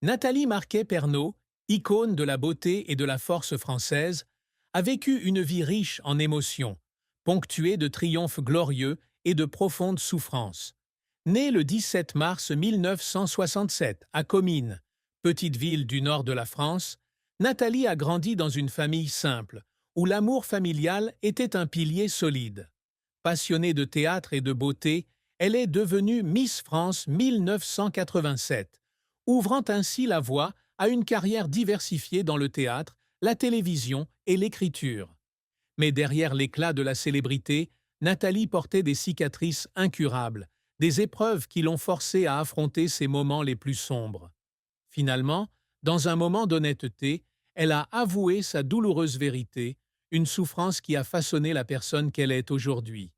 Nathalie Marquet-Pernot, icône de la beauté et de la force française, a vécu une vie riche en émotions, ponctuée de triomphes glorieux et de profondes souffrances. Née le 17 mars 1967 à Comines, petite ville du nord de la France, Nathalie a grandi dans une famille simple, où l'amour familial était un pilier solide. Passionnée de théâtre et de beauté, elle est devenue Miss France 1987, ouvrant ainsi la voie à une carrière diversifiée dans le théâtre, la télévision et l'écriture. Mais derrière l'éclat de la célébrité, Nathalie portait des cicatrices incurables, des épreuves qui l'ont forcée à affronter ses moments les plus sombres. Finalement, dans un moment d'honnêteté, elle a avoué sa douloureuse vérité, une souffrance qui a façonné la personne qu'elle est aujourd'hui.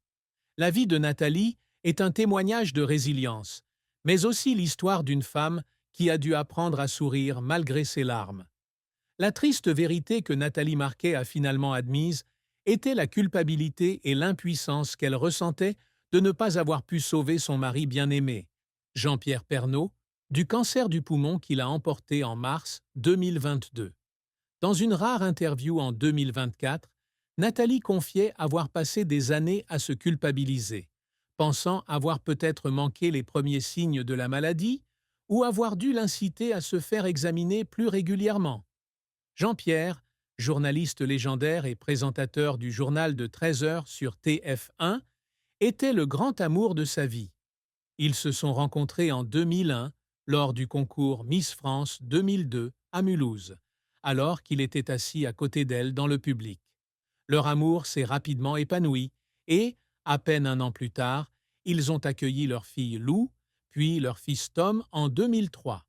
La vie de Nathalie est un témoignage de résilience, mais aussi l'histoire d'une femme qui a dû apprendre à sourire malgré ses larmes. La triste vérité que Nathalie Marquet a finalement admise était la culpabilité et l'impuissance qu'elle ressentait de ne pas avoir pu sauver son mari bien-aimé, Jean-Pierre Pernaut, du cancer du poumon qu'il a emporté en mars 2022. Dans une rare interview en 2024, Nathalie confiait avoir passé des années à se culpabiliser, pensant avoir peut-être manqué les premiers signes de la maladie ou avoir dû l'inciter à se faire examiner plus régulièrement. Jean-Pierre, journaliste légendaire et présentateur du journal de 13 heures sur TF1, était le grand amour de sa vie. Ils se sont rencontrés en 2001 lors du concours Miss France 2002 à Mulhouse, alors qu'il était assis à côté d'elle dans le public. Leur amour s'est rapidement épanoui et, à peine un an plus tard, ils ont accueilli leur fille Lou, puis leur fils Tom en 2003.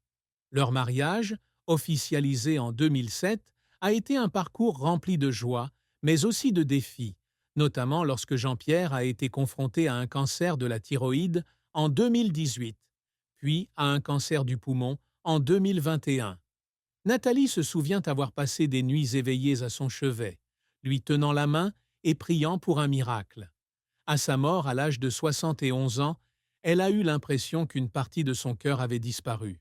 Leur mariage, officialisé en 2007, a été un parcours rempli de joie, mais aussi de défis, notamment lorsque Jean-Pierre a été confronté à un cancer de la thyroïde en 2018, puis à un cancer du poumon en 2021. Nathalie se souvient avoir passé des nuits éveillées à son chevet, lui tenant la main et priant pour un miracle. À sa mort, à l'âge de 71 ans, elle a eu l'impression qu'une partie de son cœur avait disparu.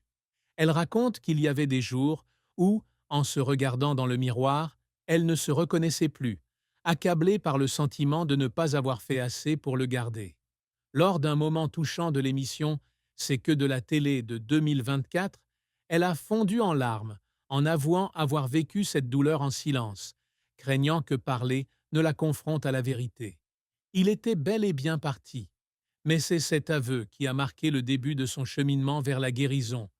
Elle raconte qu'il y avait des jours où, en se regardant dans le miroir, elle ne se reconnaissait plus, accablée par le sentiment de ne pas avoir fait assez pour le garder. Lors d'un moment touchant de l'émission C'est que de la télé de 2024, elle a fondu en larmes en avouant avoir vécu cette douleur en silence, craignant que parler ne la confronte à la vérité. Il était bel et bien parti, mais c'est cet aveu qui a marqué le début de son cheminement vers la guérison,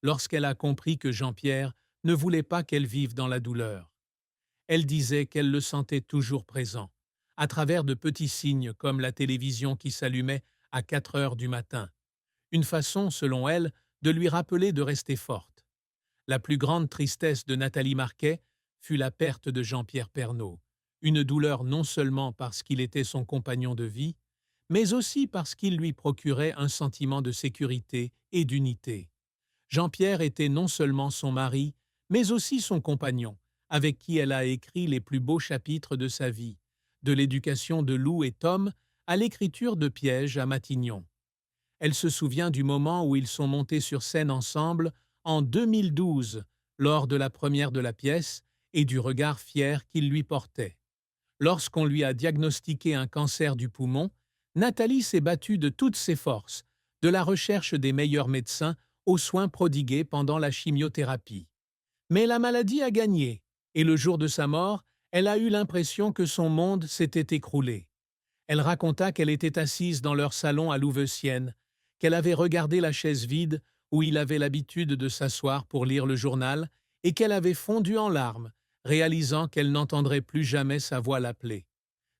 lorsqu'elle a compris que Jean-Pierre ne voulait pas qu'elle vive dans la douleur. Elle disait qu'elle le sentait toujours présent, à travers de petits signes comme la télévision qui s'allumait à 4 heures du matin. Une façon, selon elle, de lui rappeler de rester forte. La plus grande tristesse de Nathalie Marquet fut la perte de Jean-Pierre Pernaut, une douleur non seulement parce qu'il était son compagnon de vie, mais aussi parce qu'il lui procurait un sentiment de sécurité et d'unité. Jean-Pierre était non seulement son mari, mais aussi son compagnon, avec qui elle a écrit les plus beaux chapitres de sa vie, de l'éducation de Lou et Tom à l'écriture de Piège à Matignon. Elle se souvient du moment où ils sont montés sur scène ensemble en 2012, lors de la première de la pièce, et du regard fier qu'il lui portait. Lorsqu'on lui a diagnostiqué un cancer du poumon, Nathalie s'est battue de toutes ses forces, de la recherche des meilleurs médecins aux soins prodigués pendant la chimiothérapie. Mais la maladie a gagné, et le jour de sa mort, elle a eu l'impression que son monde s'était écroulé. Elle raconta qu'elle était assise dans leur salon à Louveciennes, qu'elle avait regardé la chaise vide où il avait l'habitude de s'asseoir pour lire le journal et qu'elle avait fondu en larmes, réalisant qu'elle n'entendrait plus jamais sa voix l'appeler.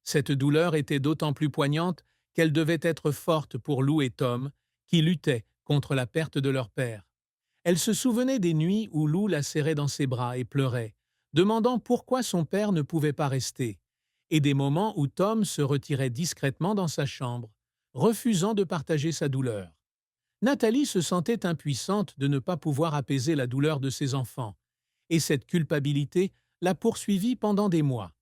Cette douleur était d'autant plus poignante qu'elle devait être forte pour Lou et Tom, qui luttaient contre la perte de leur père. Elle se souvenait des nuits où Lou la serrait dans ses bras et pleurait, demandant pourquoi son père ne pouvait pas rester, et des moments où Tom se retirait discrètement dans sa chambre, refusant de partager sa douleur. Nathalie se sentait impuissante de ne pas pouvoir apaiser la douleur de ses enfants, et cette culpabilité l'a poursuivie pendant des mois.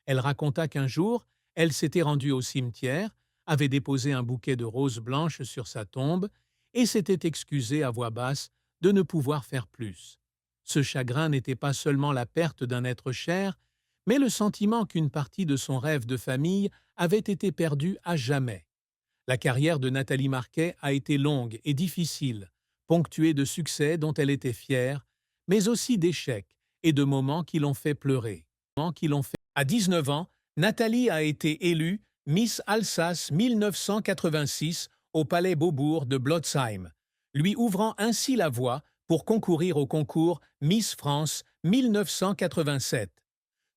Elle raconta qu'un jour, elle s'était rendue au cimetière, avait déposé un bouquet de roses blanches sur sa tombe et s'était excusée à voix basse de ne pouvoir faire plus. Ce chagrin n'était pas seulement la perte d'un être cher, mais le sentiment qu'une partie de son rêve de famille avait été perdue à jamais. La carrière de Nathalie Marquet a été longue et difficile, ponctuée de succès dont elle était fière, mais aussi d'échecs et de moments qui l'ont fait pleurer. À 19 ans, Nathalie a été élue Miss Alsace 1986 au Palais Beaubourg de Blotzheim, lui ouvrant ainsi la voie pour concourir au concours Miss France 1987.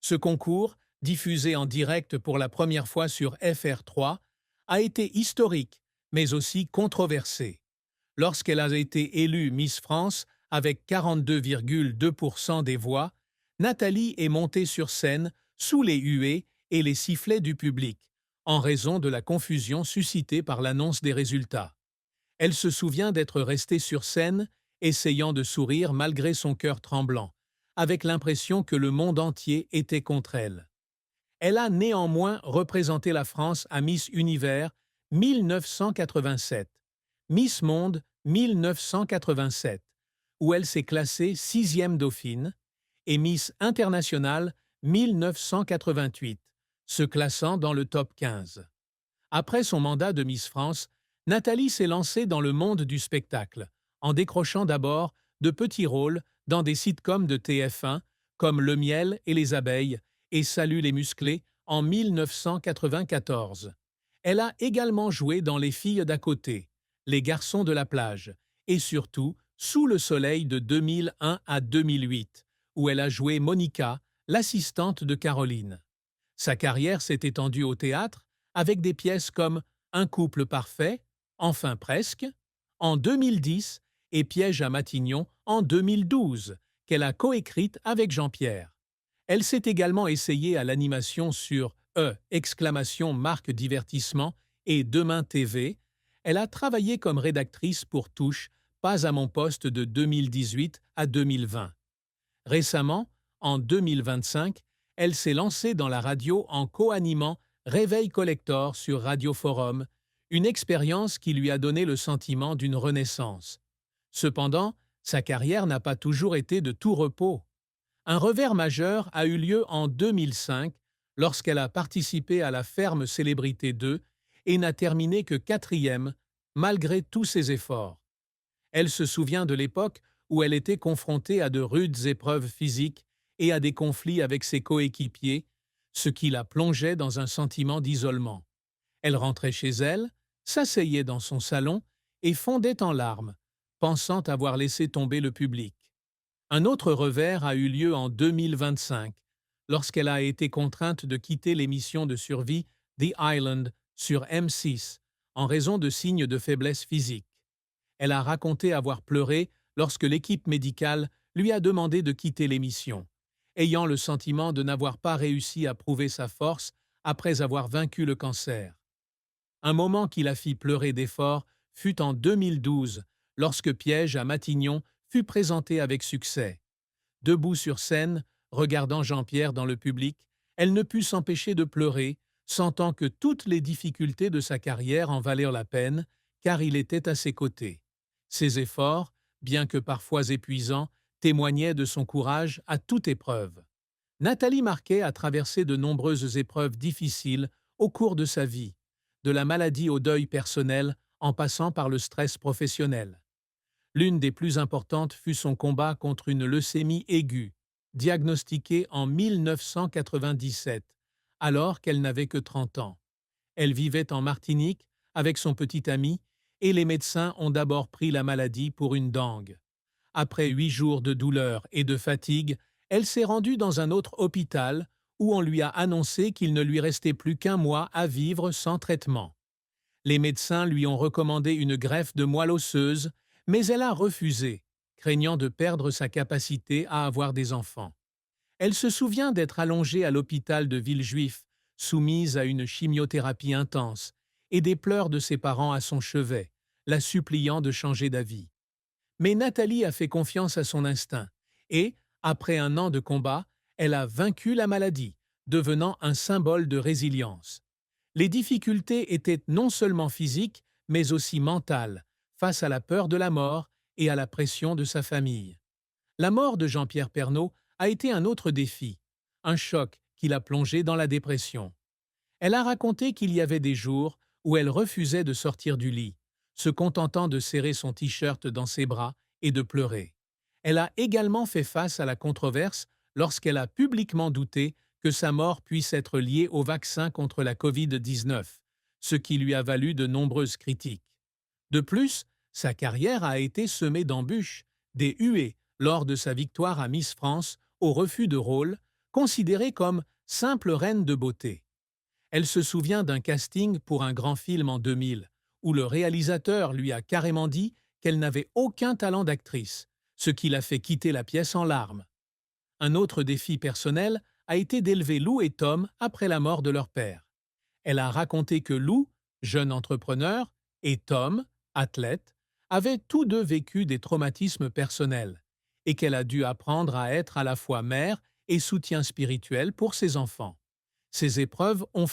Ce concours, diffusé en direct pour la première fois sur FR3, a été historique, mais aussi controversé. Lorsqu'elle a été élue Miss France avec 42,2% des voix, Nathalie est montée sur scène sous les huées et les sifflets du public, en raison de la confusion suscitée par l'annonce des résultats. Elle se souvient d'être restée sur scène, essayant de sourire malgré son cœur tremblant, avec l'impression que le monde entier était contre elle. Elle a néanmoins représenté la France à Miss Univers 1987, Miss Monde 1987, où elle s'est classée 6e dauphine, et Miss International 1988, se classant dans le top 15. Après son mandat de Miss France, Nathalie s'est lancée dans le monde du spectacle, en décrochant d'abord de petits rôles dans des sitcoms de TF1 comme Le Miel et les Abeilles et Salut les musclés en 1994. Elle a également joué dans Les filles d'à côté, Les garçons de la plage et surtout Sous le soleil de 2001 à 2008, où elle a joué Monica, l'assistante de Caroline. Sa carrière s'est étendue au théâtre avec des pièces comme Un couple parfait, Enfin presque, en 2010 et Piège à Matignon en 2012, qu'elle a coécrite avec Jean-Pierre. Elle s'est également essayée à l'animation sur Marque Divertissement et Demain TV. Elle a travaillé comme rédactrice pour Touche, Pas à mon poste de 2018 à 2020. Récemment, en 2025, elle s'est lancée dans la radio en co-animant Réveil Collector sur Radio Forum, une expérience qui lui a donné le sentiment d'une renaissance. Cependant, sa carrière n'a pas toujours été de tout repos. Un revers majeur a eu lieu en 2005 lorsqu'elle a participé à la Ferme Célébrité 2 et n'a terminé que 4e, malgré tous ses efforts. Elle se souvient de l'époque où elle était confrontée à de rudes épreuves physiques et à des conflits avec ses coéquipiers, ce qui la plongeait dans un sentiment d'isolement. Elle rentrait chez elle, s'asseyait dans son salon et fondait en larmes, pensant avoir laissé tomber le public. Un autre revers a eu lieu en 2025, lorsqu'elle a été contrainte de quitter l'émission de survie The Island sur M6 en raison de signes de faiblesse physique. Elle a raconté avoir pleuré lorsque l'équipe médicale lui a demandé de quitter l'émission, ayant le sentiment de n'avoir pas réussi à prouver sa force après avoir vaincu le cancer. Un moment qui la fit pleurer d'effort fut en 2012, lorsque Piège à Matignon fut présenté avec succès. Debout sur scène, regardant Jean-Pierre dans le public, elle ne put s'empêcher de pleurer, sentant que toutes les difficultés de sa carrière en valèrent la peine, car il était à ses côtés. Ses efforts, bien que parfois épuisants, témoignaient de son courage à toute épreuve. Nathalie Marquet a traversé de nombreuses épreuves difficiles au cours de sa vie, de la maladie au deuil personnel en passant par le stress professionnel. L'une des plus importantes fut son combat contre une leucémie aiguë, diagnostiquée en 1997, alors qu'elle n'avait que 30 ans. Elle vivait en Martinique avec son petit ami et les médecins ont d'abord pris la maladie pour une dengue. Après 8 jours de douleur et de fatigue, elle s'est rendue dans un autre hôpital où on lui a annoncé qu'il ne lui restait plus qu'1 mois à vivre sans traitement. Les médecins lui ont recommandé une greffe de moelle osseuse, mais elle a refusé, craignant de perdre sa capacité à avoir des enfants. Elle se souvient d'être allongée à l'hôpital de Villejuif, soumise à une chimiothérapie intense, et des pleurs de ses parents à son chevet, la suppliant de changer d'avis. Mais Nathalie a fait confiance à son instinct, et, après 1 an de combat, elle a vaincu la maladie, devenant un symbole de résilience. Les difficultés étaient non seulement physiques, mais aussi mentales, face à la peur de la mort et à la pression de sa famille. La mort de Jean-Pierre Pernaut a été un autre défi, un choc qui l'a plongée dans la dépression. Elle a raconté qu'il y avait des jours où elle refusait de sortir du lit, se contentant de serrer son t-shirt dans ses bras et de pleurer. Elle a également fait face à la controverse lorsqu'elle a publiquement douté que sa mort puisse être liée au vaccin contre la Covid-19, ce qui lui a valu de nombreuses critiques. De plus, sa carrière a été semée d'embûches, des huées lors de sa victoire à Miss France au refus de rôle, considérée comme simple reine de beauté. Elle se souvient d'un casting pour un grand film en 2000, où le réalisateur lui a carrément dit qu'elle n'avait aucun talent d'actrice, ce qui l'a fait quitter la pièce en larmes. Un autre défi personnel a été d'élever Lou et Tom après la mort de leur père. Elle a raconté que Lou, jeune entrepreneur, et Tom, athlète, avaient tous deux vécu des traumatismes personnels et qu'elle a dû apprendre à être à la fois mère et soutien spirituel pour ses enfants. Ces épreuves ont